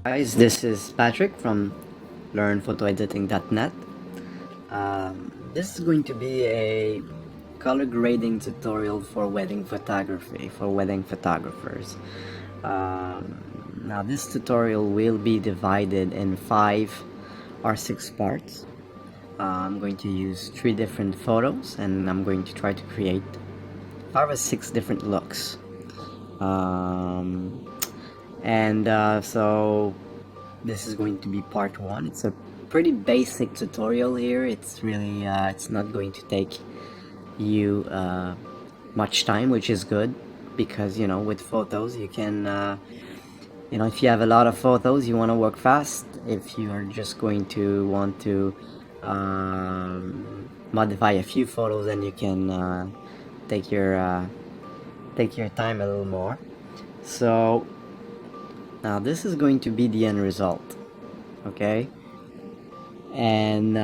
Guys, this is Patrick from learnphotoediting.net. This is going to be a color grading tutorial for wedding photography, for wedding photographers. Now this tutorial will be divided in 5 or 6 parts. I'm going to use 3 different photos and I'm going to try to create 5 or 6 different looks. So this is going to be part 1. It's a pretty basic tutorial here. It's really it's not going to take you much time, which is good, because with photos you can if you have a lot of photos, you want to work fast. If you are just going to want to modify a few photos, then you can take your time a little more. So now this is going to be the end result, okay? And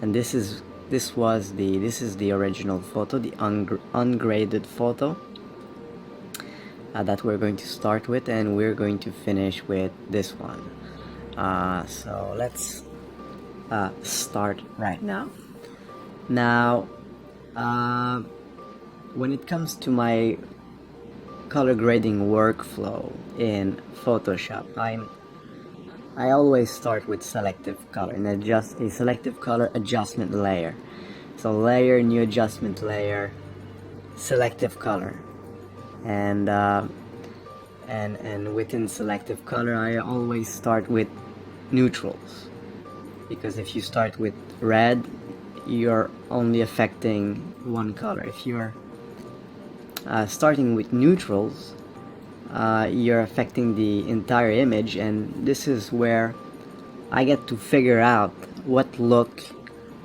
this is the original photo, the ungraded photo that we're going to start with, and we're going to finish with this one. So let's start right now. Now when it comes to my color grading workflow in Photoshop, I always start with selective color and adjust a selective color adjustment layer. So layer, new adjustment layer, selective color, and within selective color I always start with neutrals, because if you start with red, you're only affecting one color. If you're starting with neutrals, you're affecting the entire image, and this is where I get to figure out what look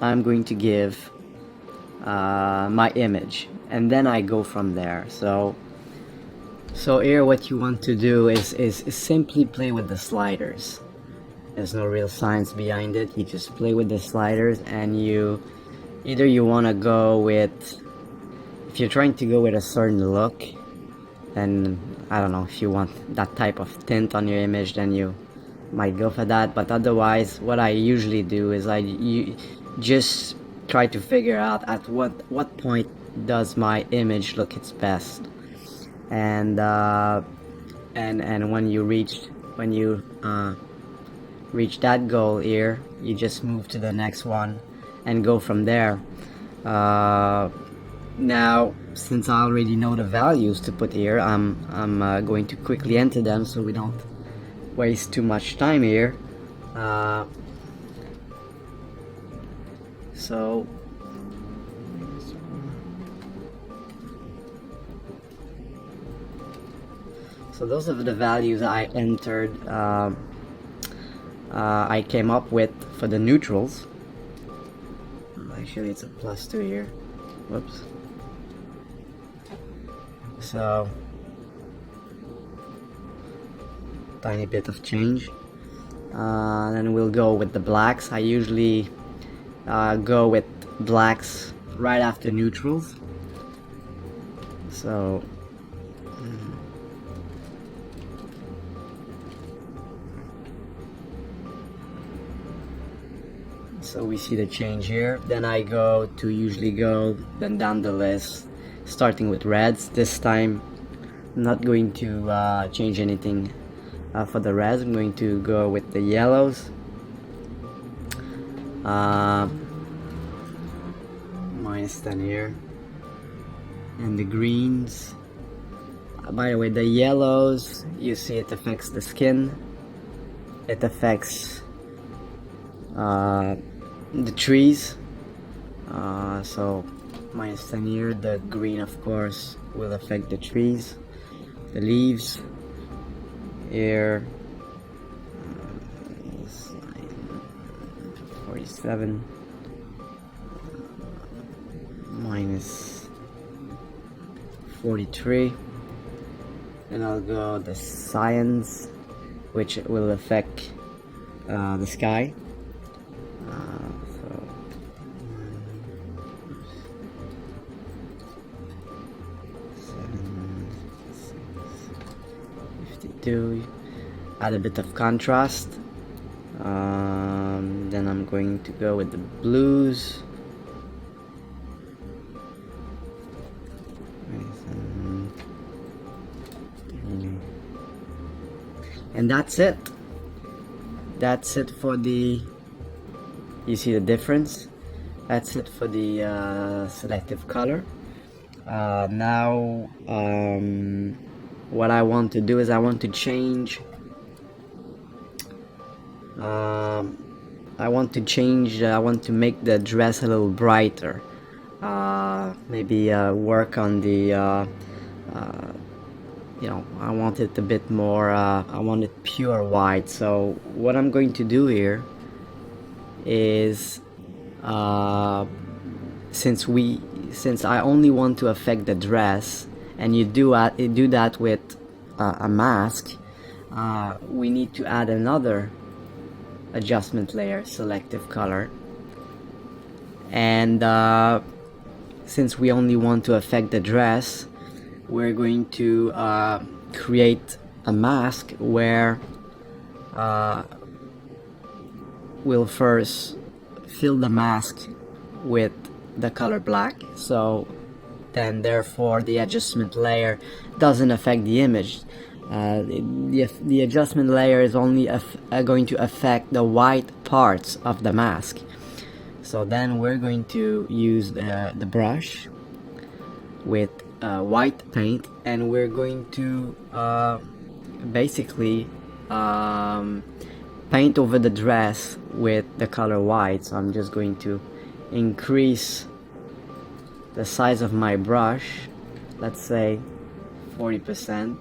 I'm going to give my image, and then I go from there. So here what you want to do is simply play with the sliders. There's no real science behind it. You just play with the sliders, and you want to go with, if you're trying to go with a certain look, then I don't know, if you want that type of tint on your image, then you might go for that. But otherwise, what I usually do is you just try to figure out at what point does my image look its best, and when you reach that goal here, you just move to the next one and go from there. Now, since I already know the values to put here, I'm going to quickly enter them so we don't waste too much time here. So those are the values I entered. I came up with for the neutrals. Actually, it's a +2 here. Whoops. So tiny bit of change. Then we'll go with the blacks. I usually go with blacks right after neutrals. So we see the change here. Then I usually go down the list, starting with reds. This time I'm not going to change anything for the reds. I'm going to go with the yellows, -10 here, and the greens. By the way, the yellows, you see it affects the skin, it affects the trees, so -10 here. The green, of course, will affect the trees, the leaves here. 47, -43. Then I'll go the cyan, which will affect the sky. So 52. add a bit of contrast. Then I'm going to go with the blues. And that's it. That's it for the, you see the difference? That's it for the selective color. Now what I want to do is I want to change I want to make the dress a little brighter. Maybe work on the you know, I want it a bit more, I want it pure white. So what I'm going to do here is, since I only want to affect the dress, and you do that with a mask, we need to add another adjustment layer, selective color. And since we only want to affect the dress, we're going to create a mask where we'll first fill the mask with the color black, so then therefore the adjustment layer doesn't affect the image. The adjustment layer is only going to affect the white parts of the mask. So then we're going to use the brush with white paint, and we're going to basically paint over the dress with the color white. So I'm just going to increase the size of my brush, let's say 40%,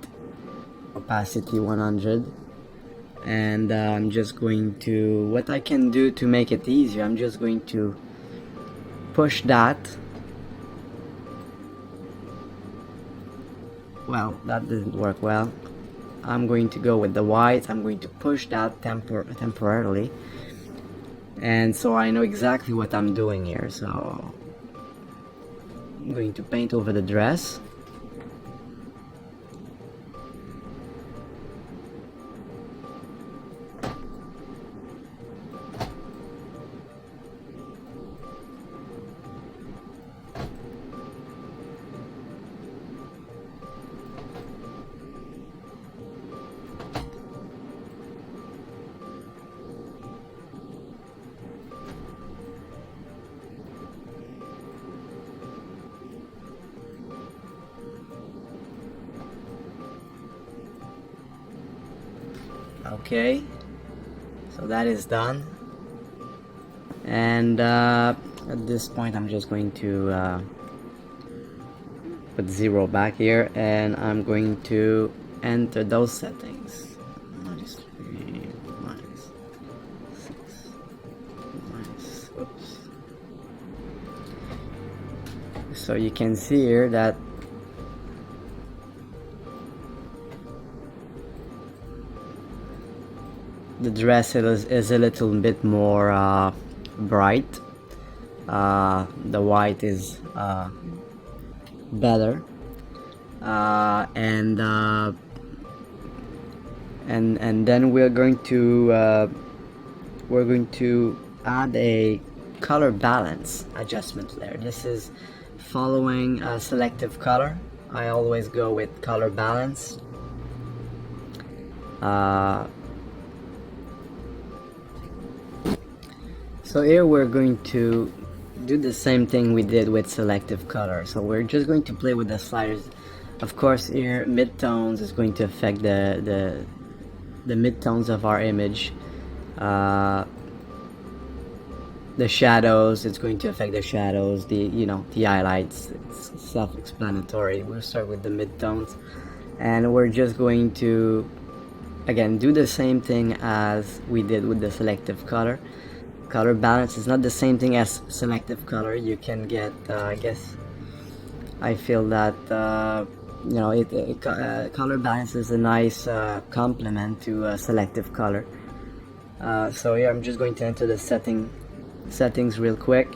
opacity 100, and I'm just going to, what I can do to make it easier, I'm just going to push that. Well, that didn't work well. I'm going to go with the white. I'm going to push that temporarily, and so I know exactly what I'm doing here. So I'm going to paint over the dress. Okay, so that is done, and at this point I'm just going to put 0 back here, and I'm going to enter those settings. -3, -6, oops. So you can see here that the dress is a little bit more bright. The white is better, and then we're going to add a color balance adjustment layer. This is following a selective color. I always go with color balance. So here we're going to do the same thing we did with selective color. So we're just going to play with the sliders. Of course, here midtones is going to affect the midtones of our image. The shadows, it's going to affect the shadows. The highlights, it's self-explanatory. We'll start with the midtones, and we're just going to again do the same thing as we did with the selective color. Color balance is not the same thing as selective color. You can get, I guess, I feel that color balance is a nice complement to selective color. So here I'm just going to enter the settings real quick,